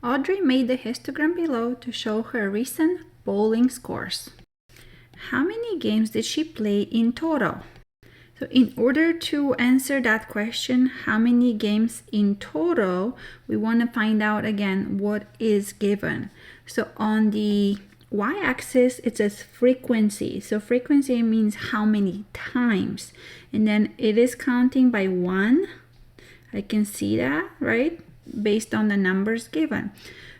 Audrey made the histogram below to show her recent bowling scores. How many games did she play in total? So in order to answer that question, how many games in total, we want to find out again what is given. So on the y-axis, it says frequency. So frequency means how many times. And then it is counting by 1. I can see that, right? Based on the numbers given.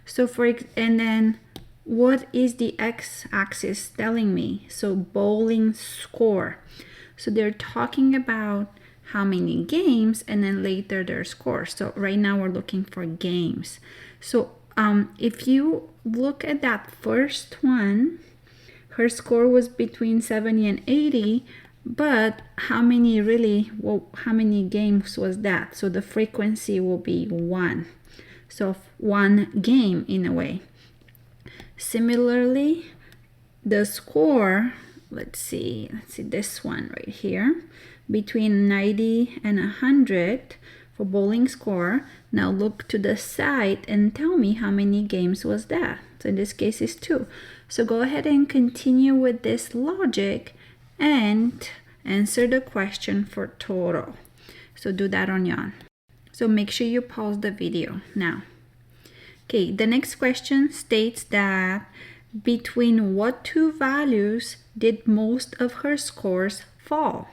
So and then what is the x-axis telling me? So bowling score. So they're talking about how many games and then later their score. So right now we're looking for games. So if you look at that first one, her score was between 70 and 80, but how many games was that? So the frequency will be 1. So 1 game in a way. Similarly, the score, let's see this one right here, between 90 and 100 for bowling score. Now look to the side and tell me how many games was that. So in this case is 2. So go ahead and continue with this logic and answer the question for total. So do that on your own. So make sure you pause the video now. Okay, the next question states that between what two values did most of her scores fall?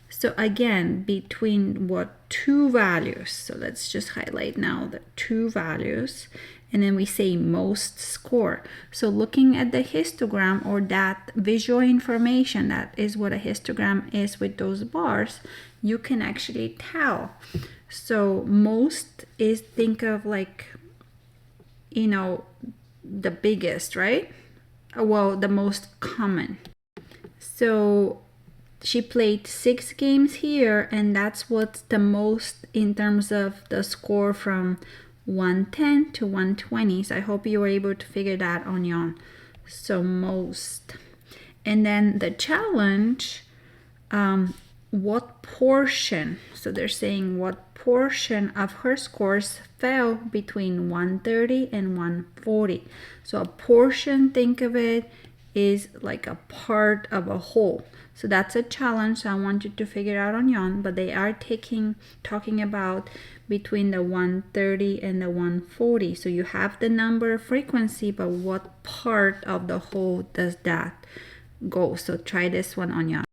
So again, between what two values? So let's just highlight now the two values. And then we say most score. So looking at the histogram or that visual information, that is what a histogram is with those bars, you can actually tell. So most is, think of like, you know, the biggest, right? Well, the most common. So she played 6 games here, and that's what's the most in terms of the score from 110 to 120. So I hope you were able to figure that on your own. So most. And then the challenge, what portion? So they're saying what portion of her scores fell between 130 and 140. So a portion, think of it, is like a part of a whole. So that's a challenge. So I want you to figure out on your own, but they are talking about between the 130 and the 140. So you have the number frequency, but what part of the whole does that go? So try this one on your own.